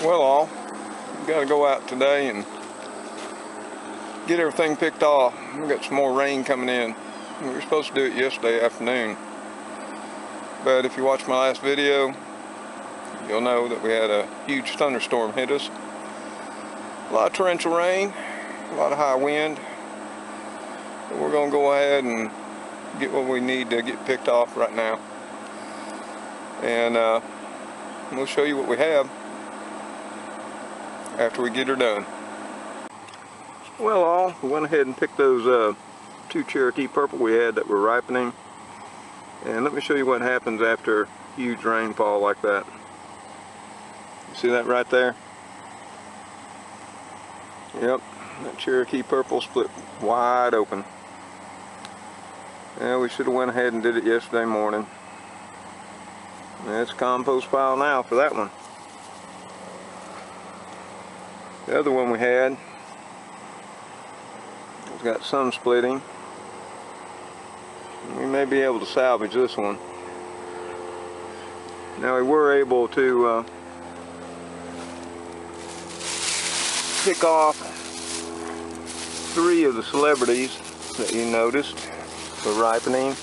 Well, all, we got to go out today and get everything picked off. We got some more rain coming in. We were supposed to do it yesterday afternoon, but if you watched my last video, you'll know that we had a huge thunderstorm hit us. A lot of torrential rain, a lot of high wind. But we're going to go ahead and get what we need to get picked off right now, and we'll show you what we have after we get her done. Well, all, we went ahead and picked those two Cherokee purple we had that were ripening, and let me show you what happens after huge rainfall like that. You see that right there? Yep, that Cherokee purple split wide open. Yeah, we should have went ahead and did it yesterday morning. And it's a compost pile now for that one. The other one we had, it's got some splitting. We may be able to salvage this one. Now we were able to pick off 3 of the celebrities that you noticed were ripening,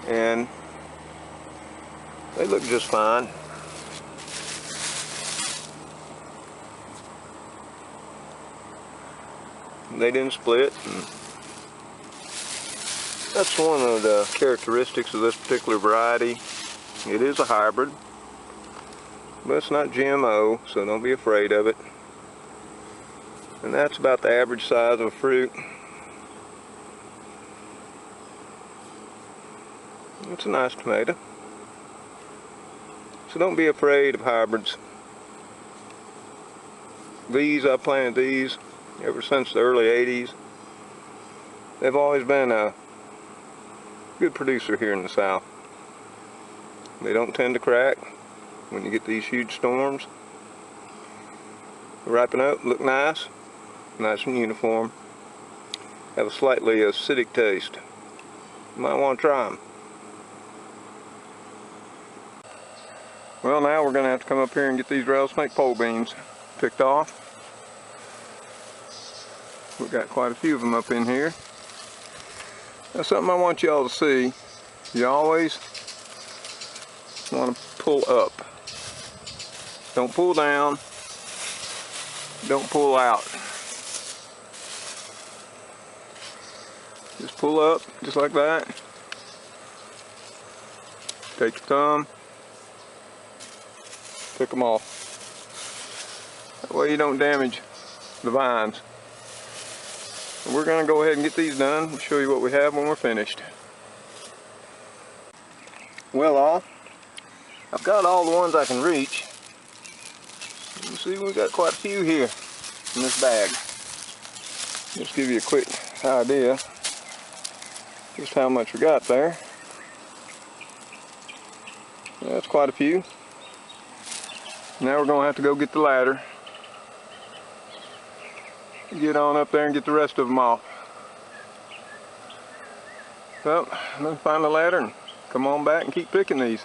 and they look just fine. They didn't split, and that's one of the characteristics of this particular variety. It is a hybrid, but it's not GMO, so don't be afraid of it. And that's about the average size of a fruit. It's a nice tomato. So don't be afraid of hybrids. These, I planted these ever since the early 80s. They've always been a good producer here in the South. They don't tend to crack when you get these huge storms. They ripen up, look nice and uniform. Have a slightly acidic taste. You might want to try them. Well, now we're going to have to come up here and get these rattlesnake pole beans picked off. We've got quite a few of them up in here. That's something I want y'all to see. You always want to pull up. Don't pull down. Don't pull out. Just pull up, just like that. Take your thumb. Pick them off. That way you don't damage the vines. We're going to go ahead and get these done and show you what we have when we're finished. Well, all, I've got all the ones I can reach. You see, we've got quite a few here in this bag. Just give you a quick idea just how much we got there. That's quite a few. Now we're going to have to go get the ladder. Get on up there and get the rest of them off. Well, let's find the ladder and come on back and keep picking these.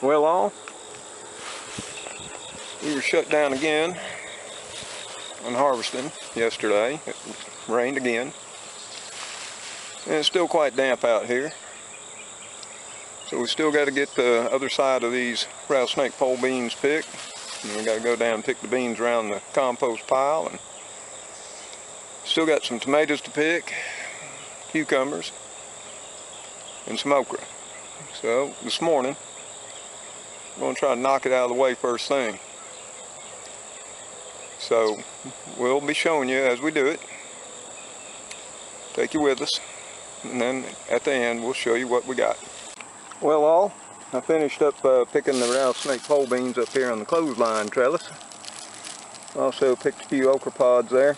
Well, all, we were shut down again on harvesting yesterday. It rained again, and it's still quite damp out here. So we still got to get the other side of these rattlesnake pole beans picked. And we got to go down and pick the beans around the compost pile. And still got some tomatoes to pick, cucumbers, and some okra. So this morning, I'm going to try to knock it out of the way first thing. So we'll be showing you as we do it. Take you with us, and then at the end we'll show you what we got. Well, all, I finished up picking the rattlesnake pole beans up here on the clothesline trellis. Also picked a few okra pods there.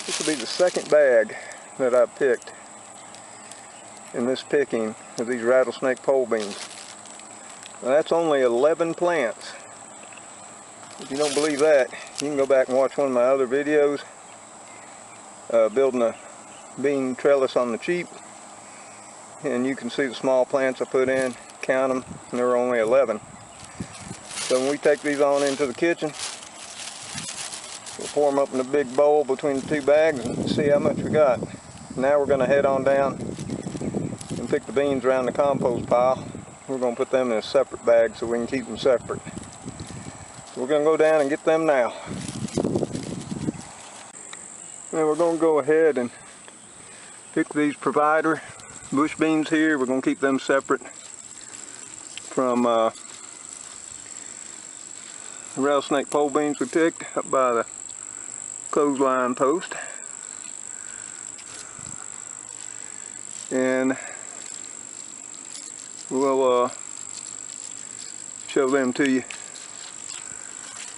This will be the second bag that I picked in this picking of these rattlesnake pole beans. Now that's only 11 plants. If you don't believe that, you can go back and watch one of my other videos, building a bean trellis on the cheap, and you can see the small plants I put in, count them, and there were only 11. So when we take these on into the kitchen, we'll pour them up in a big bowl between the two bags and see how much we got. Now we're going to head on down and pick the beans around the compost pile. We're going to put them in a separate bag so we can keep them separate. We're going to go down and get them now. And we're going to go ahead and pick these provider bush beans here. We're going to keep them separate from the rattlesnake pole beans we picked up by the clothesline post. And we'll show them to you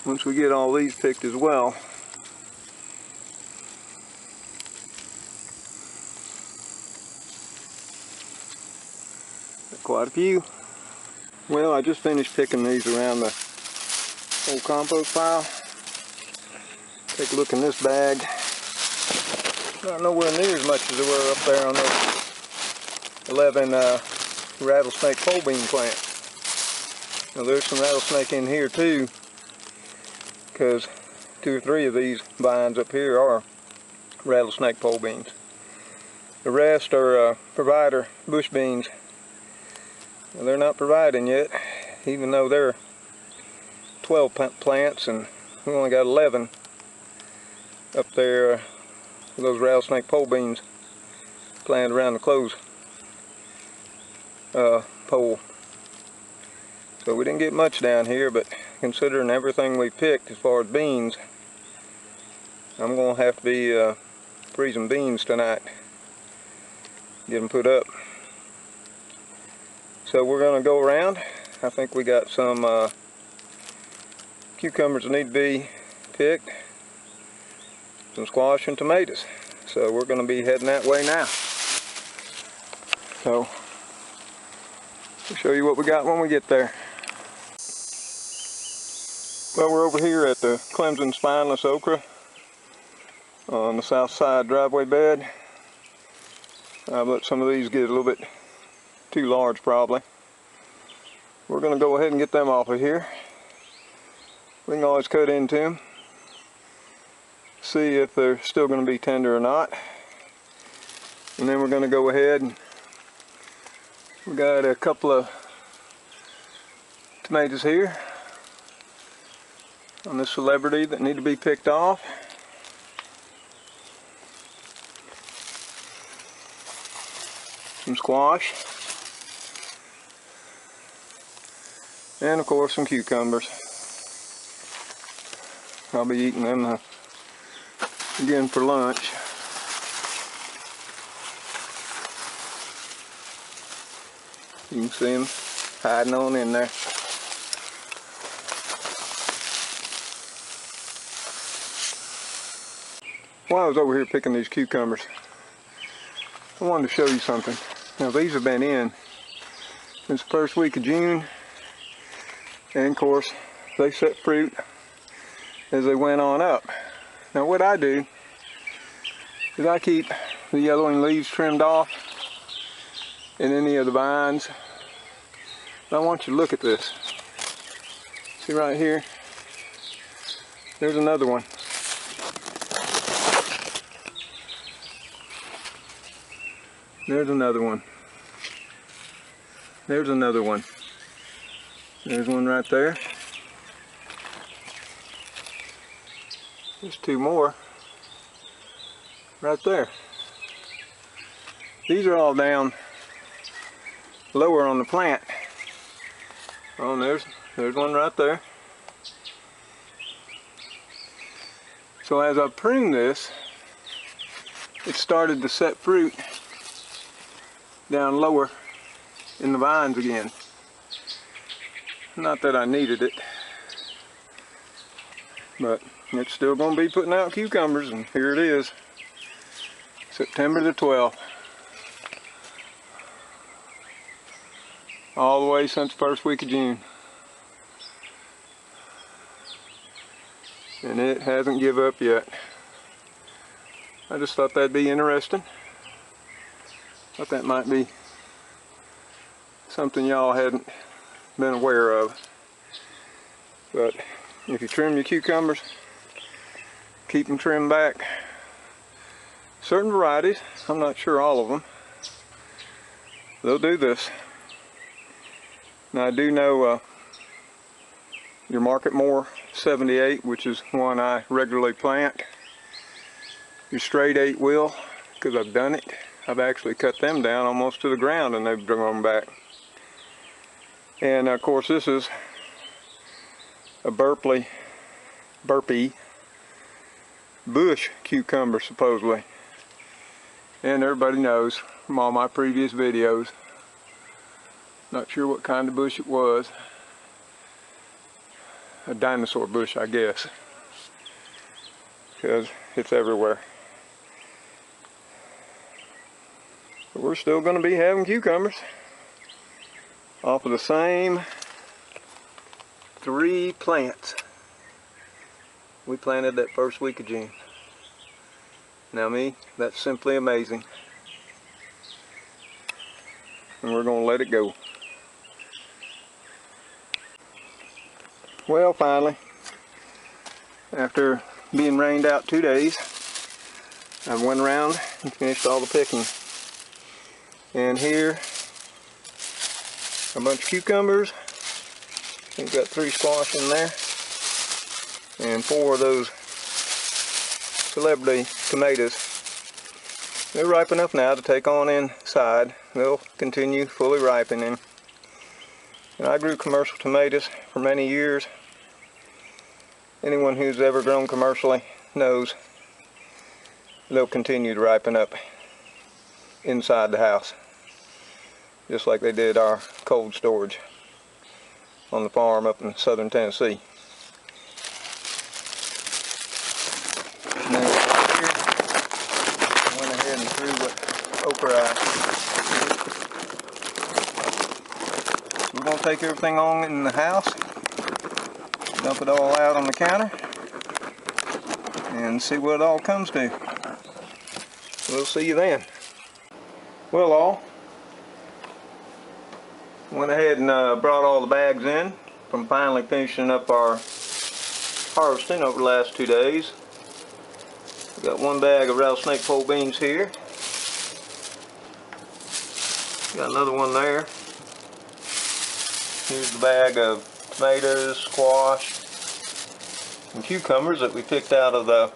once we get all these picked as well. Quite a few. Well, I just finished picking these around the whole compost pile. Take a look in this bag. Not nowhere near as much as there were up there on those 11 rattlesnake pole bean plants. Now there's some rattlesnake in here too, because 2 or 3 of these vines up here are rattlesnake pole beans. The rest are provider bush beans. Now, they're not providing yet, even though they're 12 plants, and we only got 11 up there. Those rattlesnake pole beans planted around the clothes pole. So we didn't get much down here, but considering everything we picked as far as beans, I'm going to have to be freezing beans tonight. Get them put up. So we're going to go around. I think we got some cucumbers that need to be picked, some squash and tomatoes. So we're going to be heading that way now. So I'll show you what we got when we get there. Well, we're over here at the Clemson spineless okra on the south side driveway bed. I've let some of these get a little bit too large probably. We're going to go ahead and get them off of here. We can always cut into them, see if they're still going to be tender or not, and then we're going to go ahead and we got a couple of tomatoes here on this celebrity that need to be picked off. Some squash. And of course some cucumbers. I'll be eating them again for lunch. You can see them hiding on in there. While I was over here picking these cucumbers, I wanted to show you something. Now these have been in since the first week of June. And of course, they set fruit as they went on up. Now what I do is I keep the yellowing leaves trimmed off and any of the vines. But I want you to look at this. See right here? There's another one. There's another one. There's another one. There's one right there. There's two more right there. These are all down lower on the plant. Oh, and there's one right there. So as I pruned this, it started to set fruit down lower in the vines again. Not that I needed it, but it's still going to be putting out cucumbers, and here it is, September the 12th. All the way since the first week of June. And it hasn't give up yet. I just thought that'd be interesting. Thought that might be something y'all hadn't been aware of. But if you trim your cucumbers, keep them trimmed back. Certain varieties, I'm not sure all of them, they'll do this. Now I do know your Market More 78, which is one I regularly plant. Your straight 8 will, because I've done it. I've actually cut them down almost to the ground and they've grown back. And of course this is a burpee bush cucumber supposedly. And everybody knows from all my previous videos, not sure what kind of bush it was. A dinosaur bush, I guess, because it's everywhere. But we're still going to be having cucumbers off of the same 3 plants we planted that first week of June. Now that's simply amazing. And we're going to let it go. Well, finally, after being rained out 2 days, I went around and finished all the picking. And here, a bunch of cucumbers. We've got 3 squash in there, and 4 of those celebrity tomatoes. They're ripe enough now to take on inside. They'll continue fully ripening. And I grew commercial tomatoes for many years. Anyone who's ever grown commercially knows they'll continue to ripen up inside the house, just like they did our cold storage on the farm up in southern Tennessee. Now here, I went ahead and threw the okra. We're going to take everything on in the house, dump it all out on the counter, and see what it all comes to. We'll see you then. Well, all, went ahead and brought all the bags in from finally finishing up our harvesting over the last 2 days. We got 1 bag of rattlesnake pole beans here. Got another one there. Here's the bag of tomatoes, squash, and cucumbers that we picked out of the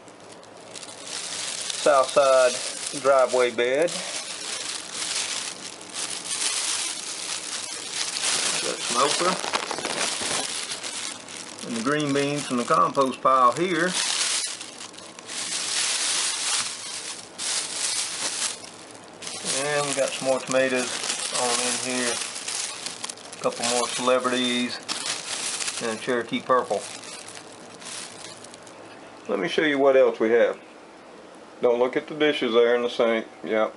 south side driveway bed. Got some okra and the green beans from the compost pile here. And we got some more tomatoes on in here. A couple more celebrities and a Cherokee purple. Let me show you what else we have. Don't look at the dishes there in the sink. Yep.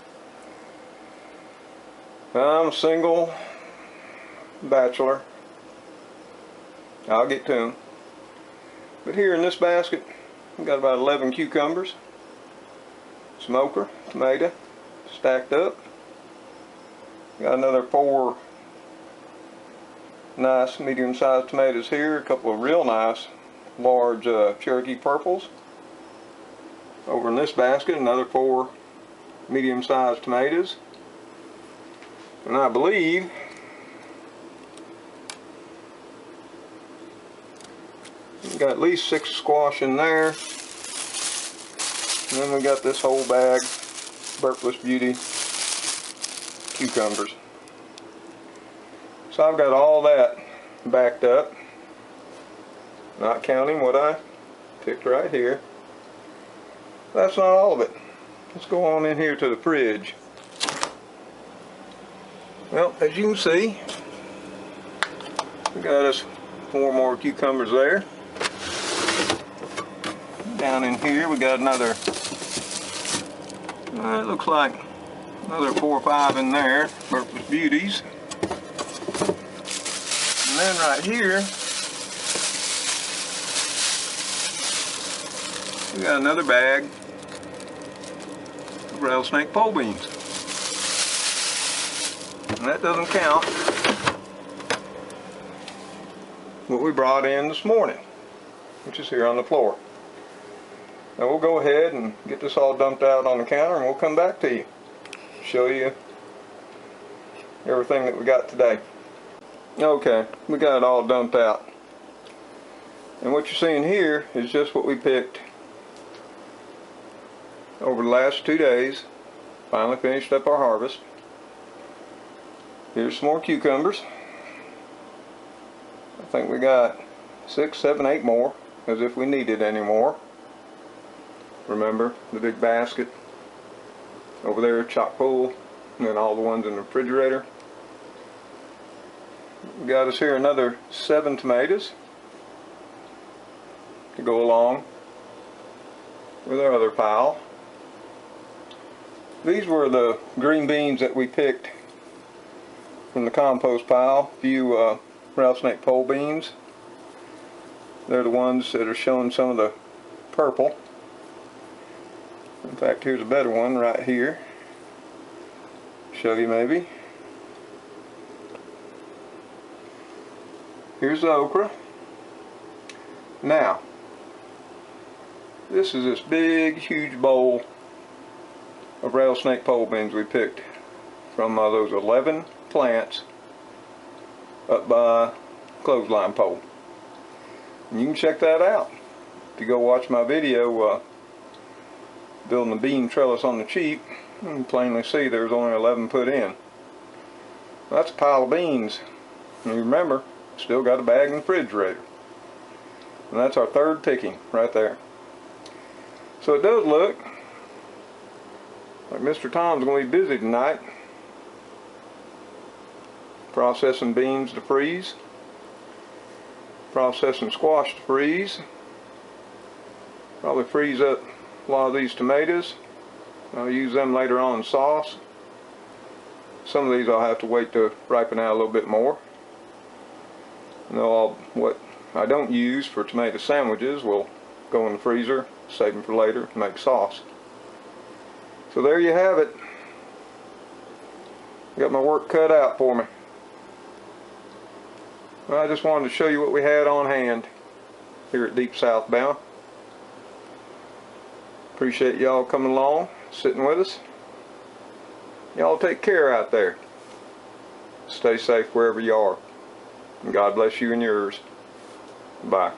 I'm a single bachelor. I'll get to them. But here in this basket, we've got about 11 cucumbers, some okra, tomato, stacked up. Got another 4 nice medium-sized tomatoes here, a couple of real nice large Cherokee purples. Over in this basket, another 4 medium-sized tomatoes. And I believe we've got at least 6 squash in there. And then we got this whole bag, Burpless Beauty cucumbers. So I've got all that backed up, not counting what I picked right here. That's not all of it. Let's go on in here to the fridge. Well, as you can see, we got us 4 more cucumbers there. Down in here we got another, it looks like another 4 or 5 in there, Burpless Beauties. And then right here, we got another bag of rattlesnake pole beans. And that doesn't count what we brought in this morning, which is here on the floor. Now we'll go ahead and get this all dumped out on the counter, and we'll come back to you, show you everything that we got today. Okay, we got it all dumped out. And what you're seeing here is just what we picked over the last 2 days. Finally finished up our harvest. Here's some more cucumbers. I think we got 6, 7, 8 more, as if we needed any more. Remember the big basket over there, chock full, and then all the ones in the refrigerator. We got us here another 7 tomatoes to go along with our other pile. These were the green beans that we picked from the compost pile. A few rattlesnake pole beans. They're the ones that are showing some of the purple. In fact, here's a better one right here. Show you maybe. Here's the okra. Now, this is this big, huge bowl of rattlesnake pole beans we picked from those 11 plants up by clothesline pole. And you can check that out. If you go watch my video building the bean trellis on the cheap, you can plainly see there's only 11 put in. That's a pile of beans. And remember, still got a bag in the refrigerator. And that's our 3rd picking right there. So it does look like Mr. Tom's going to be busy tonight, processing beans to freeze, processing squash to freeze, probably freeze up a lot of these tomatoes. I'll use them later on in sauce. Some of these I'll have to wait to ripen out a little bit more. And what I don't use for tomato sandwiches will go in the freezer, save them for later, make sauce. So there you have it. Got my work cut out for me. Well, I just wanted to show you what we had on hand here at Deep South Bama. Appreciate y'all coming along, sitting with us. Y'all take care out there. Stay safe wherever you are. And God bless you and yours. Bye.